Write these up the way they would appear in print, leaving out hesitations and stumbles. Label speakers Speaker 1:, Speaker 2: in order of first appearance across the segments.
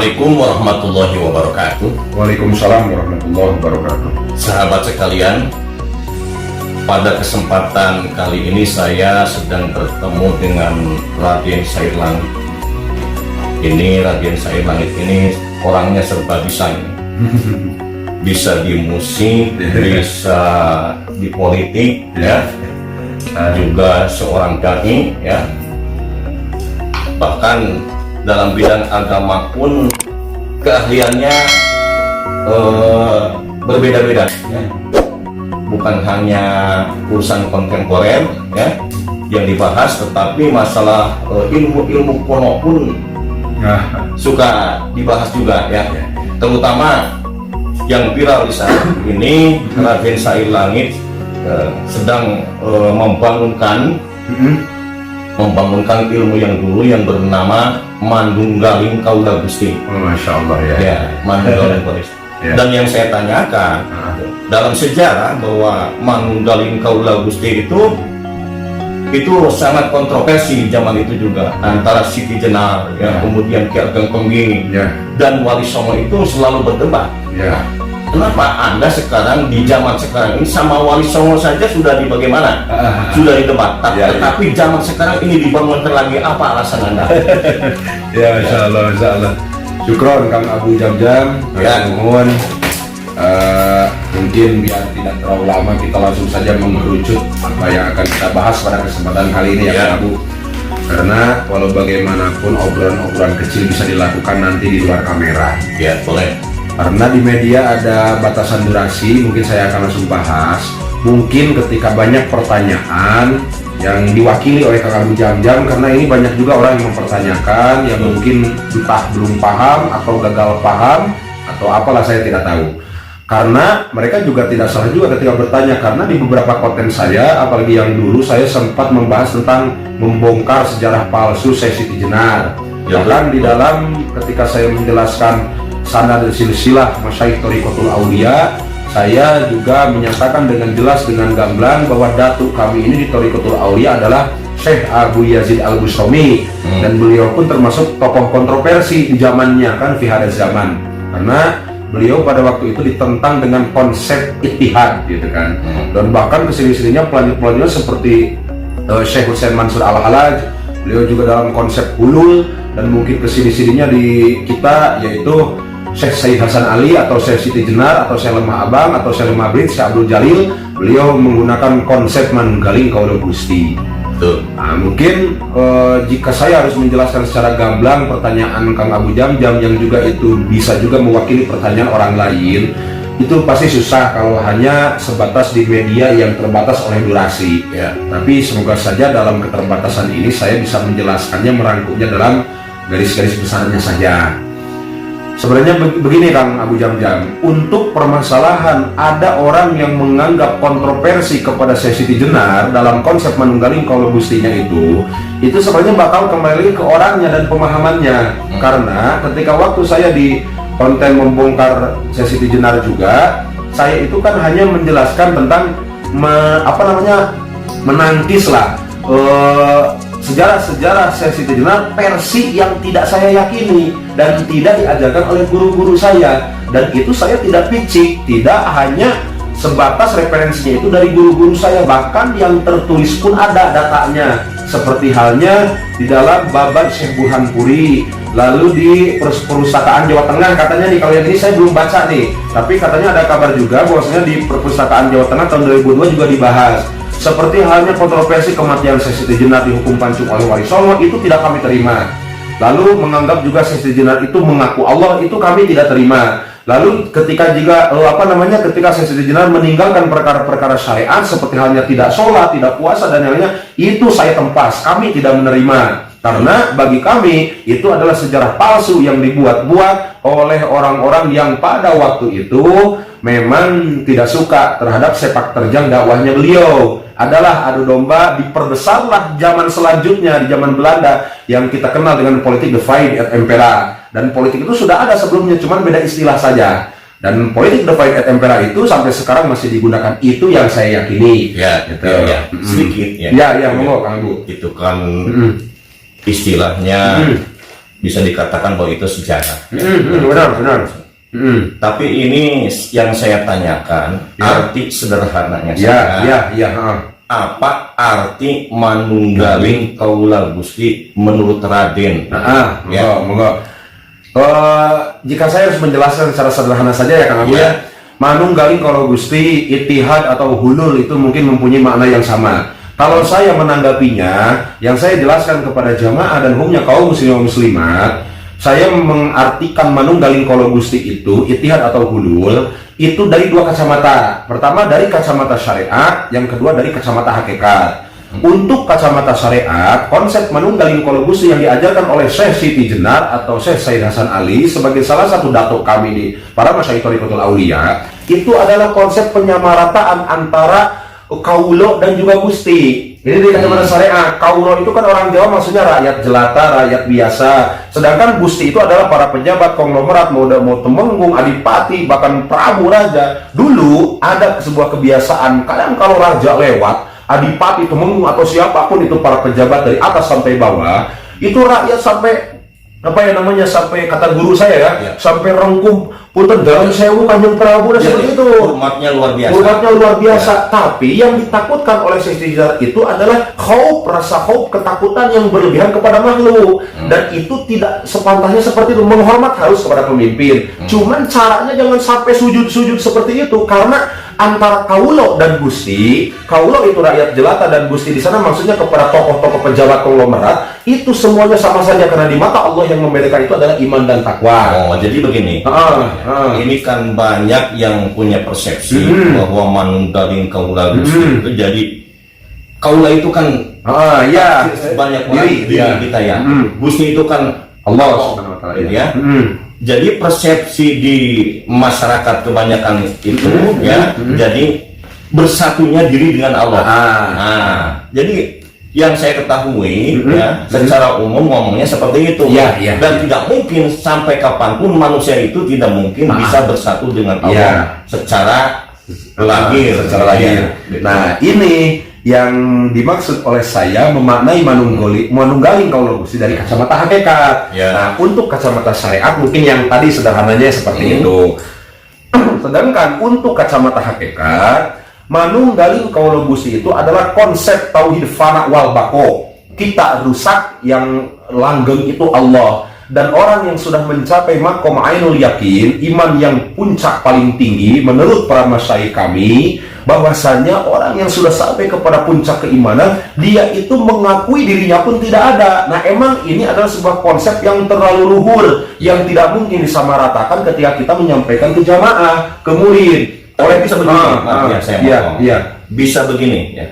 Speaker 1: Assalamualaikum warahmatullahi wabarakatuh.
Speaker 2: Waalaikumsalam warahmatullahi wabarakatuh.
Speaker 1: Sahabat sekalian, pada kesempatan kali ini saya sedang bertemu dengan Raden Sair Langit. Ini Raden Sair Langit ini orangnya serba bisa ini. Bisa di musik, bisa di politik, ya. Juga seorang dai, ya. Bahkan dalam bidang agama pun keahliannya berbeda-beda, ya. Bukan hanya urusan kontemporer, ya, yang dibahas, tetapi masalah ilmu-ilmu kuno pun suka dibahas juga, ya. Terutama yang viral di saat ini, Raden Sair Langit sedang membangunkan ilmu yang dulu yang bernama Manunggaling Kaula Gusti.
Speaker 2: Masya Allah, ya.
Speaker 1: Ya, Manunggaling Kaula Gusti.
Speaker 2: Ya.
Speaker 1: Dan yang saya tanyakan dalam sejarah bahwa Manunggaling Kaula Gusti itu sangat kontroversi zaman itu juga, antara Siti Jenar, ya, kemudian Ki Ageng Pengging,
Speaker 2: Ya.
Speaker 1: dan Wali Songo itu selalu berdebat.
Speaker 2: Ya.
Speaker 1: Kenapa Anda sekarang di zaman sekarang ini sama Wali Songo saja sudah di bagaimana? Sudah didebat.
Speaker 2: Ya,
Speaker 1: Tetapi zaman sekarang ini dibangunkan lagi, apa alasan Anda?
Speaker 2: Ya, insya Allah. Syukron Kang Abu Jam-Jam.
Speaker 1: Ya.
Speaker 2: Mohon mungkin biar tidak terlalu lama, kita langsung saja mengerucut apa yang akan kita bahas pada kesempatan kali ini, ya,
Speaker 1: Ya.
Speaker 2: Kang Abu. Karena walau bagaimanapun obrolan-obrolan kecil bisa dilakukan nanti di luar kamera.
Speaker 1: Ya, boleh.
Speaker 2: Karena di media ada batasan durasi, mungkin saya akan langsung bahas. Mungkin ketika banyak pertanyaan yang diwakili oleh Kang Abu Jam-Jam, karena ini banyak juga orang yang mempertanyakan, yang mungkin entah belum paham atau gagal paham atau apalah, saya tidak tahu. Karena mereka juga tidak salah juga ketika bertanya, karena di beberapa konten saya, apalagi yang dulu, saya sempat membahas tentang membongkar sejarah palsu Syekh Siti Jenar. Bahkan di dalam ketika saya menjelaskan sanad dan silsilah Masyayikh Thariqatul Aulia, saya juga menyatakan dengan jelas, dengan gamblang, bahwa datuk kami ini di Thariqatul Aulia adalah Syekh Abu Yazid Al-Bustami. Dan beliau pun termasuk tokoh kontroversi di zamannya, kan, fi hada zaman. Karena beliau pada waktu itu ditentang dengan konsep ittihad, gitu kan. Dan bahkan kesini-sininya pelanjut-pelanjutnya seperti Syekh Hussein Mansur Al-Halaj, beliau juga dalam konsep hulul, dan mungkin kesini-sininya di kita yaitu Syekh Said Hasan Ali atau Syekh Siti Jenar atau Syekh Lemah Abang atau Syekh Lemah Brit, Syekh Abdul Jalil, beliau menggunakan konsep Manunggaling Kaula Gusti. Nah, mungkin jika saya harus menjelaskan secara gamblang pertanyaan Kang Abu Jam-Jam yang juga itu bisa juga mewakili pertanyaan orang lain, itu pasti susah kalau hanya sebatas di media yang terbatas oleh durasi, ya. Tapi semoga saja dalam keterbatasan ini saya bisa menjelaskannya, merangkumnya dalam garis-garis besarnya saja. Sebenarnya begini Kang Abu Jam-Jam, untuk permasalahan ada orang yang menganggap kontroversi kepada Syekh Siti Jenar dalam konsep Manunggaling Kaula Gustinya itu sebenarnya bakal kembali lagi ke orangnya dan pemahamannya. Karena ketika waktu saya di konten membongkar Syekh Siti Jenar juga, saya itu kan hanya menjelaskan tentang menangkis lah sejarah Syekh Siti Jenar versi yang tidak saya yakini dan tidak diajarkan oleh guru-guru saya, dan itu saya tidak picik, tidak hanya sebatas referensinya itu dari guru-guru saya, bahkan yang tertulis pun ada datanya, seperti halnya di dalam Babat Syekh Burhanpuri, lalu di Perpustakaan Jawa Tengah katanya nih, kalau yang ini saya belum baca nih, tapi katanya ada kabar juga bahwasanya di Perpustakaan Jawa Tengah tahun 2002 juga dibahas. Seperti halnya kontroversi kematian Syekh Siti Jenar dihukum pancung oleh Wali Songo, itu tidak kami terima. Lalu menganggap juga Syekh Siti Jenar itu mengaku Allah, itu kami tidak terima. Lalu ketika juga ketika Syekh Siti Jenar meninggalkan perkara-perkara syariat seperti halnya tidak sholat, tidak puasa dan lainnya, itu saya tempas, kami tidak menerima. Karena bagi kami itu adalah sejarah palsu yang dibuat-buat oleh orang-orang yang pada waktu itu memang tidak suka terhadap sepak terjang dakwahnya beliau. Adalah adu domba, diperbesarlah zaman selanjutnya di zaman Belanda yang kita kenal dengan politik divide et impera. Dan politik itu sudah ada sebelumnya, cuman beda istilah saja. Dan politik divide et impera itu sampai sekarang masih digunakan, itu yang saya yakini.
Speaker 1: Ya, gitu, ya. Sedikit ya.
Speaker 2: Ya, monggo Kang Bu.
Speaker 1: Itu kan istilahnya bisa dikatakan bahwa itu sejarah.
Speaker 2: Benar.
Speaker 1: Tapi ini yang saya tanyakan, arti sederhananya
Speaker 2: Ya.
Speaker 1: apa arti manunggaling kaula Gusti menurut Raden?
Speaker 2: Monggo. Jika saya harus menjelaskan secara sederhana saja ya Kang Abu ya. Manunggaling kaula Gusti, ittihad atau hulul itu mungkin mempunyai makna yang sama. Kalau saya menanggapinya, yang saya jelaskan kepada jamaah dan umumnya kaum muslimin muslimat, saya mengartikan manunggaling kaula Gusti itu, ittihad atau hulul, itu dari dua kacamata. Pertama dari kacamata syariat, yang kedua dari kacamata hakikat. Untuk kacamata syariat, konsep manunggaling kaula Gusti yang diajarkan oleh Syekh Siti Jenar atau Syekh Said Hasan Ali sebagai salah satu datuk kami di para masyayikh Thariqatul Aulia, itu adalah konsep penyamarataan antara kaulo dan juga Gusti. Ini di kacamata syariat, kaulo itu kan orang Jawa maksudnya rakyat jelata, rakyat biasa. Sedangkan Gusti itu adalah para pejabat konglomerat, mau temenggung, adipati, bahkan prabu raja. Dulu ada sebuah kebiasaan, kadang kalau raja lewat, adipati, temenggung atau siapapun itu para pejabat dari atas sampai bawah, itu rakyat sampai sampai kata guru saya sampai rengkum punten dalam sewu Kanjeng Prabu dan seperti itu.
Speaker 1: Hormatnya luar biasa.
Speaker 2: Tapi yang ditakutkan oleh Syekh Jenar itu adalah rasa ketakutan yang berlebihan kepada makhluk. Dan itu tidak sepantasnya seperti itu. Menghormat harus kepada pemimpin. Cuman caranya jangan sampai sujud-sujud seperti itu, karena antara kaulo dan Gusti, kaulo itu rakyat jelata dan Gusti di sana maksudnya kepada tokoh-tokoh pejabat konglomerat, itu semuanya sama saja karena di mata Allah yang membedakan itu adalah iman dan takwa.
Speaker 1: Jadi begini. Ini kan banyak yang punya persepsi bahwa manunggaling kaula Gusti itu jadi kaula itu kan banyak diri kita ya. Gusti itu kan Allah Subhanahu wa taala ya. Jadi persepsi di masyarakat kebanyakan itu jadi bersatunya diri dengan Allah. Jadi yang saya ketahui secara umum ngomongnya seperti itu. Dan tidak mungkin sampai kapanpun manusia itu tidak mungkin bisa bersatu dengan Allah secara lahir.
Speaker 2: Nah, ini yang dimaksud oleh saya memaknai manunggaling kaula Gusti dari kacamata hakikat. Nah, untuk kacamata syariat mungkin yang tadi sederhananya seperti itu. Sedangkan untuk kacamata hakikat, manunggaling kaula Gusti itu adalah konsep tauhid fana wal baqo. Kita rusak, yang langgeng itu Allah. Dan orang yang sudah mencapai maqam ainul yakin, iman yang puncak paling tinggi menurut para masyayikh kami, bahwasanya orang yang sudah sampai kepada puncak keimanan, dia itu mengakui dirinya pun tidak ada. Nah, emang ini adalah sebuah konsep yang terlalu luhur, yang tidak mungkin disamaratakan ketika kita menyampaikan ke jamaah, ke murid.
Speaker 1: Bisa begini, bisa begini ya.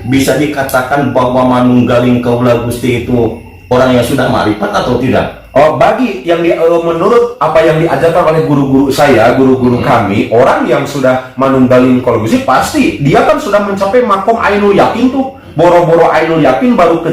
Speaker 1: Bisa dikatakan bahwa manunggaling kaula Gusti itu orang yang sudah ma'rifat atau tidak?
Speaker 2: Bagi yang menurut apa yang diajarkan oleh guru-guru saya, guru-guru kami, orang yang sudah manunggaling kaula Gusti pasti dia kan sudah mencapai makom ainul yakin tuh. Boro-boro ainul yakin baru ke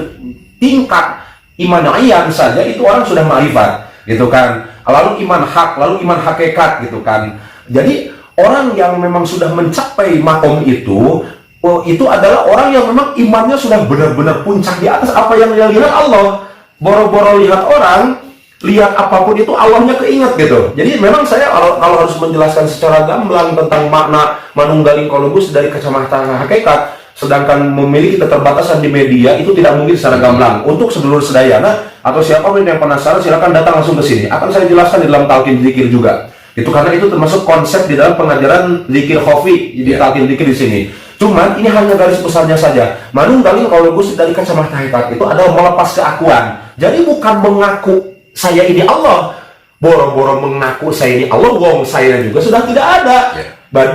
Speaker 2: tingkat iman ayan saja itu orang sudah ma'rifat, gitu kan. Lalu iman hak, lalu iman hakikat, gitu kan. Jadi orang yang memang sudah mencapai makom itu adalah orang yang memang imannya sudah benar-benar puncak di atas apa yang dia lihat Allah. Boro-boro lihat orang, lihat apapun itu Allahnya keingat gitu. Jadi memang saya kalau harus menjelaskan secara gamblang tentang makna manunggaling kaula Gusti dari kacamata hakikat, sedangkan memiliki keterbatasan di media, itu tidak mungkin secara gamblang. Untuk sedulur sedayana atau siapapun yang penasaran, silakan datang langsung ke sini. Akan saya jelaskan di dalam talqin zikir juga. Itu karena itu termasuk konsep di dalam pengajaran zikir khafi di talqin zikir di sini. Cuman ini hanya garis besarnya saja. Manunggaling kaula Gusti dari kacamata hakikat itu adalah melepas keakuan. Jadi bukan mengaku saya ini Allah, boro-boro mengaku saya ini Allah, wong saya juga sudah tidak ada.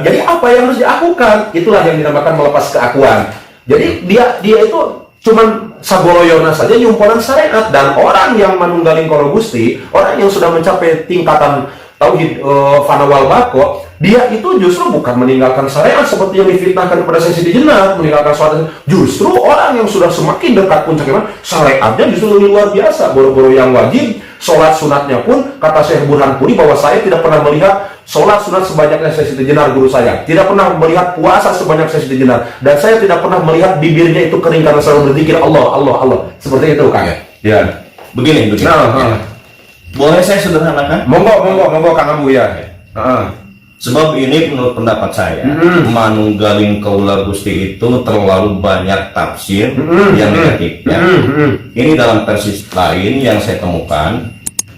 Speaker 2: Jadi apa yang harus diakukan? Itulah yang dinamakan melepas keakuan. Jadi dia itu cuman sagoloyona saja nyumponan syariat. Dan orang yang manunggaling kaula Gusti, orang yang sudah mencapai tingkatan tauhid fana wal baqo, dia itu justru bukan meninggalkan syariat seperti yang difitnahkan kepada Syekh Siti Jenar, meninggalkan syariat. Justru orang yang sudah semakin dekat puncak iman, syariatnya justru lebih luar biasa. Boro-boro yang wajib, sholat sunatnya pun kata Syekh Burhanpuri bahwa saya tidak pernah melihat sholat sunat sebanyaknya Syekh Siti Jenar, guru saya. Tidak pernah melihat puasa sebanyak Syekh Siti Jenar, dan saya tidak pernah melihat bibirnya itu kering karena selalu berzikir Allah, Allah, Allah. Seperti itu kan?
Speaker 1: Begini. Boleh saya sederhanakan?
Speaker 2: Monggo Kang Abu ya.
Speaker 1: Sebab ini menurut pendapat saya, manunggaling kaula Gusti itu terlalu banyak tafsir yang negatif. Ya. Ini dalam versi lain yang saya temukan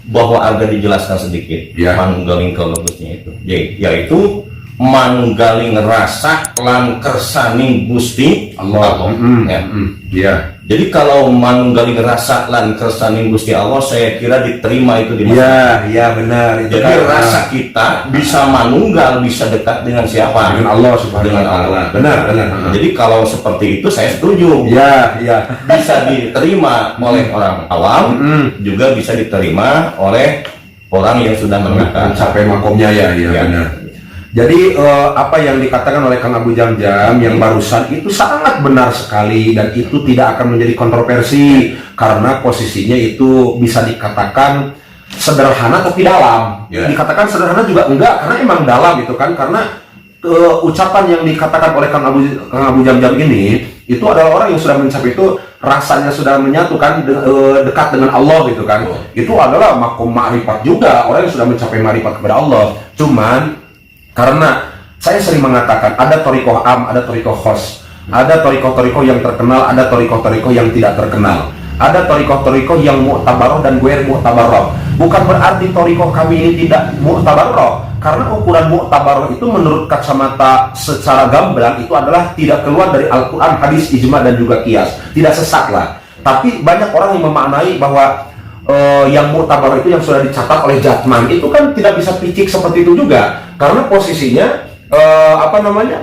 Speaker 1: bahwa agak dijelaskan sedikit manunggaling kaula Gusti itu, yaitu manunggaling rasa lan kersaning Gusti Allah. Jadi kalau manunggaling rasa lan kersaning Gusti Allah, saya kira diterima itu di masyarakat.
Speaker 2: Iya benar. Itu
Speaker 1: jadi kan rasa kita bisa manunggal, bisa dekat dengan siapa?
Speaker 2: Dengan Allah Subhanahu wa taala. Benar.
Speaker 1: Jadi kalau seperti itu saya setuju.
Speaker 2: Iya.
Speaker 1: Bisa diterima oleh orang awam, juga bisa diterima oleh orang yang sudah
Speaker 2: mencapai makomnya ya. Benar. Jadi apa yang dikatakan oleh Kang Abu Jamjam yang barusan itu sangat benar sekali, dan itu tidak akan menjadi kontroversi karena posisinya itu bisa dikatakan sederhana tapi dalam. Dikatakan sederhana juga enggak, karena emang dalam gitu kan, karena ucapan yang dikatakan oleh Kang Abu Jamjam ini itu adalah orang yang sudah mencapai itu, rasanya sudah menyatu kan, dekat dengan Allah gitu kan. Itu adalah makom ma'rifat juga, orang yang sudah mencapai ma'rifat kepada Allah. Cuman karena saya sering mengatakan ada torikoh am, ada torikoh khos, ada torikoh-torikoh yang terkenal, ada torikoh-torikoh yang tidak terkenal, ada torikoh-torikoh yang mu'tabaroh dan guer mu'tabaroh. Bukan berarti torikoh kami ini tidak mu'tabaroh, karena ukuran mu'tabaroh itu menurut kacamata secara gamblang itu adalah tidak keluar dari Al-Quran, hadis, ijma, dan juga kias, tidak sesat lah. Tapi banyak orang yang memaknai bahwa yang mu'tabar itu yang sudah dicatat oleh Jatman itu kan tidak bisa picik seperti itu juga, karena posisinya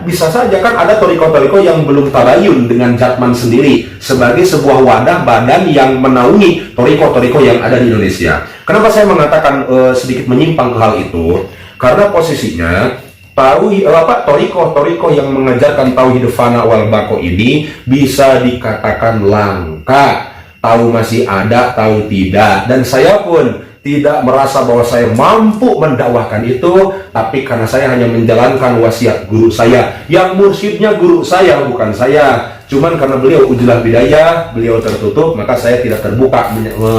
Speaker 2: bisa saja kan ada toriko-toriko yang belum tabayun dengan Jatman sendiri sebagai sebuah wadah badan yang menaungi toriko-toriko yang ada di Indonesia. Kenapa saya mengatakan sedikit menyimpang ke hal itu? Karena posisinya toriko yang mengajarkan tauhid fana wal baqo ini bisa dikatakan langka. Tahu masih ada, tahu tidak, dan saya pun tidak merasa bahwa saya mampu mendakwahkan itu, tapi karena saya hanya menjalankan wasiat guru saya, yang mursyidnya guru saya bukan saya. Cuman karena beliau ujulah bidayah, beliau tertutup, maka saya tidak terbuka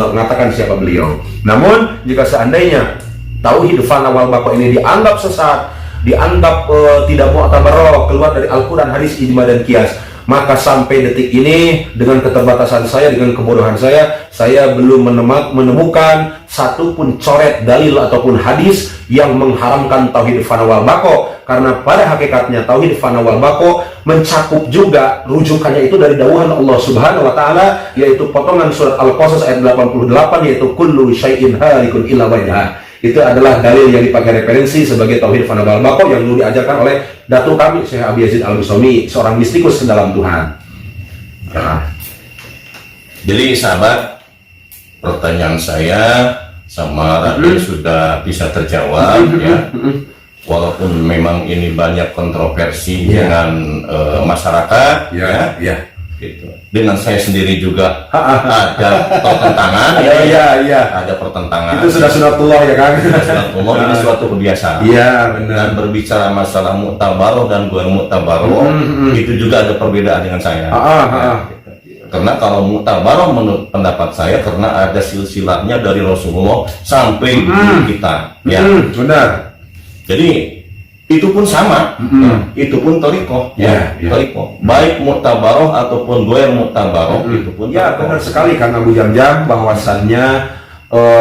Speaker 2: mengatakan siapa beliau. Namun jika seandainya tauhid fana wal baqo ini dianggap sesat, dianggap tidak mu'tabarah, keluar dari Al-Quran, hadis, ijma, dan kias, maka sampai detik ini dengan keterbatasan saya, dengan kebodohan saya belum menemukan satupun coret dalil ataupun hadis yang mengharamkan tauhid fana wal baqo. Karena pada hakikatnya tauhid fana wal baqo mencakup juga rujukannya itu dari dawuhan Allah Subhanahu wa taala, yaitu potongan surat Al-Qasas ayat 88, yaitu kullu syai'in halikun illa wajhah. Itu adalah dalil yang dipakai referensi sebagai tauhid fana wal baqo yang dulu diajarkan oleh datuk kami Syekh Abi Yazid Al-Bustami, seorang mistikus ke dalam Tuhan.
Speaker 1: Jadi sahabat, pertanyaan saya sama Raden sudah bisa terjawab ya. Walaupun memang ini banyak kontroversi dengan masyarakat ya. Gitu. Dengan saya sendiri juga ada pertentangan, ada pertentangan.
Speaker 2: Itu sudah sunatullah ya kan?
Speaker 1: Sunatullah ini suatu kebiasaan.
Speaker 2: Iya benar.
Speaker 1: Dan berbicara masalah mu'tabaroh dan bukan mu'tabaroh, itu juga ada perbedaan dengan saya. Karena kalau mu'tabaroh menurut pendapat saya karena ada silsilahnya dari Rasulullah sampai kita. Ya.
Speaker 2: Benar.
Speaker 1: Jadi itu pun sama, itu pun torikoh, torikoh. Baik mu'tabaroh ataupun gue mu'tabaroh, itu pun.
Speaker 2: Ya benar sekali Kang Abu Jamjam, bahwasannya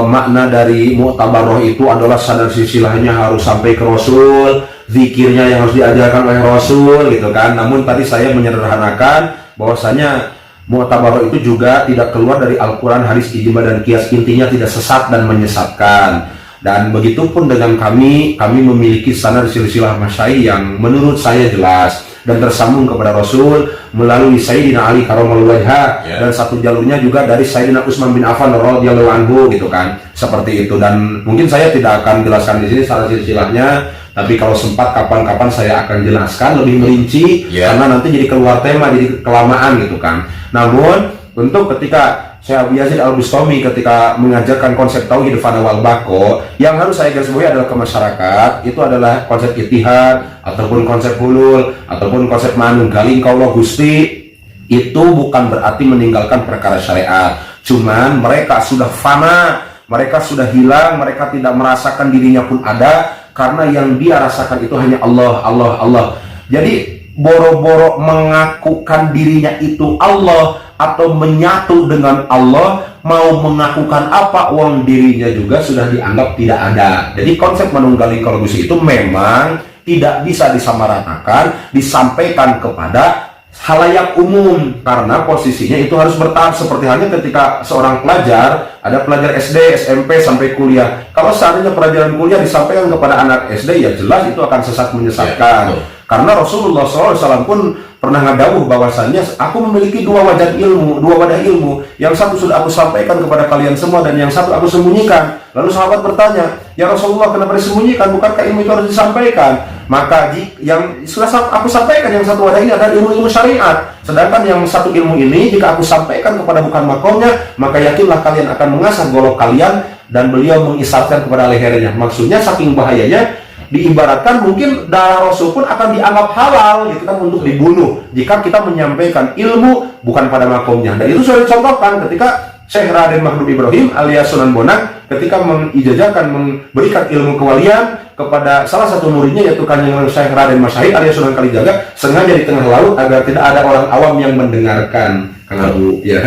Speaker 2: makna dari mu'tabaroh itu adalah sadar silsilahnya harus sampai ke Rasul, zikirnya yang harus diajarkan oleh Rasul, gitu kan. Namun tadi saya menyederhanakan bahwasanya mu'tabaroh itu juga tidak keluar dari Al-Quran, hadis, ijma, dan kias, intinya tidak sesat dan menyesatkan. Dan begitupun dengan kami memiliki standar silsilah masyai yang menurut saya jelas dan tersambung kepada Rasul melalui Sayyidina Ali karramallahu wajhah, dan satu jalurnya juga dari Sayyidina Utsman bin Affan radhiyallahu anhu, gitu kan. Seperti itu, dan mungkin saya tidak akan jelaskan di sini standar silsilahnya, tapi kalau sempat kapan-kapan saya akan jelaskan lebih merinci karena nanti jadi keluar tema, jadi kelamaan gitu kan. Namun untuk ketika Syekh Abi Yazid Al-Bustami ketika mengajarkan konsep tauhid fana wal baqo, yang harus saya garis bawahi adalah ke masyarakat itu adalah konsep ittihad ataupun konsep hulul ataupun konsep manunggaling kaula Gusti. Itu bukan berarti meninggalkan perkara syariat, cuman mereka sudah fana Mereka sudah hilang, mereka tidak merasakan dirinya pun ada, karena yang dia rasakan itu hanya Allah, Allah, Allah. Jadi boro-boro mengakukan dirinya itu Allah atau menyatu dengan Allah, mau mengakukan apa, uang dirinya juga sudah dianggap tidak ada. Jadi konsep menunggali kologusi itu memang tidak bisa disamaratakan, disampaikan kepada halayak umum, karena posisinya itu harus bertahap. Seperti halnya ketika seorang pelajar, ada pelajar SD, SMP sampai kuliah. Kalau seandainya pelajaran kuliah disampaikan kepada anak SD, ya jelas itu akan sesat menyesatkan. Karena Rasulullah SAW pun pernah ngedawuh bahwasannya, aku memiliki dua wadah ilmu, yang satu sudah aku sampaikan kepada kalian semua, dan yang satu aku sembunyikan. Lalu sahabat bertanya, ya Rasulullah, kenapa disembunyikan? Bukankah ilmu itu harus disampaikan? Maka yang sudah aku sampaikan, yang satu wadah ini adalah ilmu-ilmu syariat. Sedangkan yang satu ilmu ini, jika aku sampaikan kepada bukan makomnya, maka yakinlah kalian akan mengasah golok kalian. Dan beliau mengisarkan kepada lehernya. Maksudnya saking bahayanya, diibaratkan mungkin darah Rasul pun akan dianggap halal gitu kan, untuk dibunuh jika kita menyampaikan ilmu bukan pada makomnya. Dan itu sudah dicontohkan ketika Syekh Raden Mahdum Ibrahim alias Sunan Bonang ketika mengijazahkan, memberikan ilmu kewalian kepada salah satu muridnya, yaitu Kanjeng Syekh Raden Mas Syahid alias Sunan Kalijaga, sengaja di tengah laut agar tidak ada orang awam yang mendengarkan. Kang Abu, ya.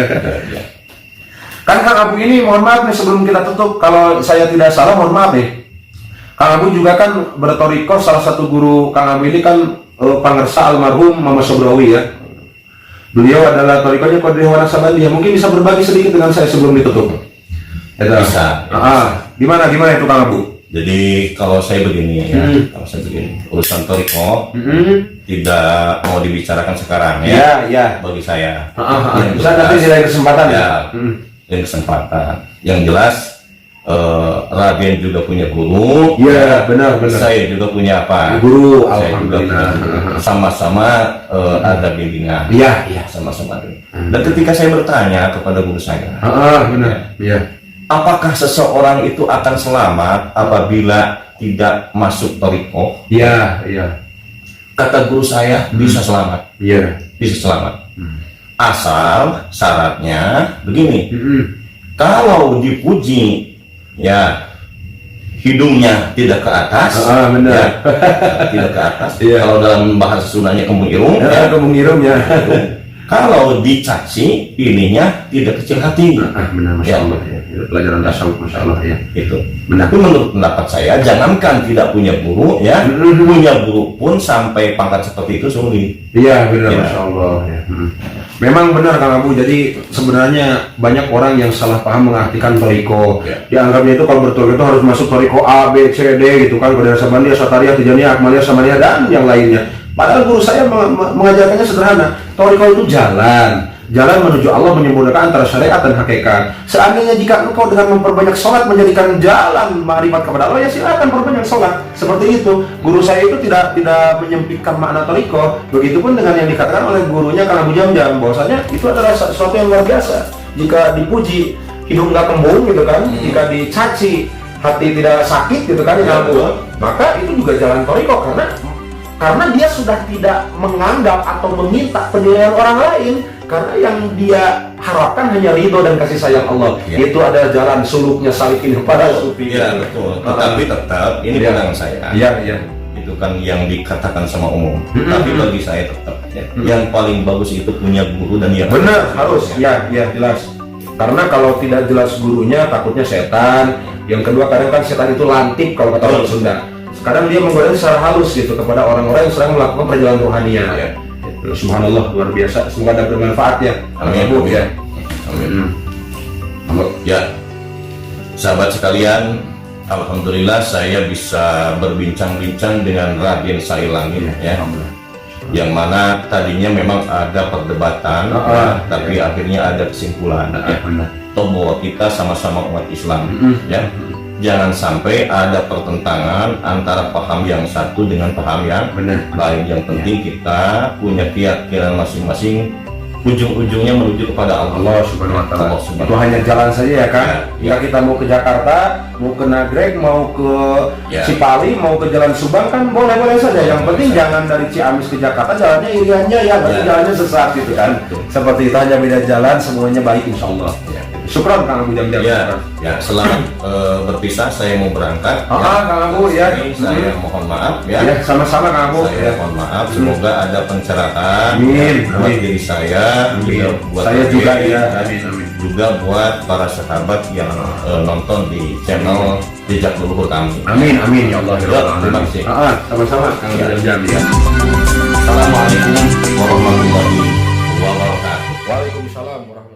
Speaker 2: Kan Kang Abu ini, mohon maaf nih sebelum kita tutup, kalau saya tidak salah, mohon maaf nih, Kang Abu juga kan bertoriko, salah satu guru Kang Abu ini kan pangersa almarhum Mama Sobrawi ya. Beliau adalah torikonya Qadri Wana Sabandiyah. Mungkin bisa berbagi sedikit dengan saya sebelum ditutup.
Speaker 1: Bisa.
Speaker 2: Gimana itu Kang Abu?
Speaker 1: Jadi kalau saya begini ya, kalau saya begini, urusan toriko tidak mau dibicarakan sekarang ya.
Speaker 2: Ya.
Speaker 1: Bagi saya.
Speaker 2: Bisa nanti di lain kesempatan ya.
Speaker 1: Lain kesempatan. Yang jelas Raden juga punya guru.
Speaker 2: Iya, benar.
Speaker 1: Saya juga punya apa?
Speaker 2: Guru,
Speaker 1: saya juga punya sama-sama ada bimbingan.
Speaker 2: Iya.
Speaker 1: Sama-sama. Dan ketika saya bertanya kepada guru saya,
Speaker 2: benar. Iya.
Speaker 1: Apakah seseorang itu akan selamat apabila tidak masuk toriko?
Speaker 2: Iya.
Speaker 1: Kata guru saya, bisa selamat.
Speaker 2: Iya.
Speaker 1: Bisa selamat. Asal syaratnya begini. Kalau dipuji, ya hidungnya tidak ke atas,
Speaker 2: benar.
Speaker 1: Ya, tidak ke atas. Kalau dalam bahasa Sundanya kembung irung,
Speaker 2: kembung irung ya.
Speaker 1: Kalau dicaci, ininya tidak kecil hati.
Speaker 2: Benar, masya Allah. Itu pelajaran tasawuf, masya Allah ya.
Speaker 1: Itu. Tapi menurut pendapat saya, jangankan tidak punya guru, ya, punya guru pun sampai pangkat seperti itu sulit.
Speaker 2: Iya, benar, masya Allah. Ya. Memang benar Kang Abu. Jadi sebenarnya banyak orang yang salah paham mengartikan toriko. Dianggapnya itu kalau bertoriko itu harus masuk toriko A, B, C, D gitu kan, Qadri Sabandiyah, Satariyah, Tijaniyah, Akmaliyah, Samaniyah, dan yang lainnya. Padahal guru saya mengajarkannya sederhana. Toriko itu jalan menuju Allah, menyempurnakan antara syariat dan hakikat. Seandainya jika engkau dengan memperbanyak sholat menjadikan jalan ma'rifat kepada Allah, ya silakan perbanyak sholat. Seperti itu. Guru saya itu tidak menyempitkan makna toriko. Begitupun dengan yang dikatakan oleh gurunya Kang Abu Jamjam, bahwasanya itu adalah sesuatu yang luar biasa. Jika dipuji, hidung nggak kembung gitu kan. Jika dicaci, hati tidak sakit gitu kan, maka itu juga jalan toriko, karena dia sudah tidak menganggap atau meminta penilaian orang lain, karena yang dia harapkan hanya ridho dan kasih sayang Allah. Itu adalah jalan suluknya salikin kepada sufi.
Speaker 1: Iya, betul. Tetapi tetap ini pandangan saya.
Speaker 2: Iya.
Speaker 1: Itu kan yang dikatakan sama umum. Tapi bagi saya tetap yang paling bagus itu punya guru, dan yang
Speaker 2: benar harus. Ya, jelas. Karena kalau tidak jelas gurunya, takutnya setan. Yang kedua, kadang kan setan itu lantip kalau kata orang Sunda. Kadang dia menggoda secara halus gitu kepada orang-orang yang sedang melakukan perjalanan rohania. Subhanallah, luar biasa. Semoga dapat bermanfaat ya.
Speaker 1: Amin. Ya, sahabat sekalian, alhamdulillah saya bisa berbincang-bincang dengan Raden Sailangit ya. Yang mana tadinya memang ada perdebatan, tapi akhirnya ada kesimpulan. Toh bahwa kita sama-sama umat Islam, ya. Jangan sampai ada pertentangan antara paham yang satu dengan paham yang lain. Yang penting kita punya keyakinan masing-masing, ujung-ujungnya menuju kepada Allah Subhanahu wa Ta'ala.
Speaker 2: Itu hanya jalan saja ya kan. Jika kita mau ke Jakarta, mau ke Nagreg, mau ke Cipali, mau ke Jalan Subang, kan boleh-boleh saja. Yang penting jangan dari Ciamis ke Jakarta jalannya iriannya ya, berarti jalannya sesat gitu kan. Seperti itu, hanya beda jalan, semuanya baik insya Allah. Syukran Kang Abu Jam-Jam.
Speaker 1: Ya, ya selamat berpisah. Saya mau berangkat.
Speaker 2: Kang Abu ya.
Speaker 1: Saya mohon maaf ya.
Speaker 2: Ya, sama-sama Kang Abu.
Speaker 1: Saya mohon maaf. Semoga ada pencerahan
Speaker 2: Amin.
Speaker 1: buat diri saya,
Speaker 2: Amin.
Speaker 1: buat
Speaker 2: Saya
Speaker 1: Raden,
Speaker 2: juga ya.
Speaker 1: dan
Speaker 2: Amin. Amin.
Speaker 1: juga buat para sahabat yang nonton di channel Jejak Leluhur kami.
Speaker 2: Amin. Amin ya Allah. Ya
Speaker 1: Ya,
Speaker 2: Allah.
Speaker 1: terima kasih.
Speaker 2: Sama-sama Kang Abu
Speaker 1: Ya.
Speaker 2: Jam-Jam ya.
Speaker 1: Assalamualaikum warahmatullahi wabarakatuh.
Speaker 2: Waalaikumsalam warahmatullahi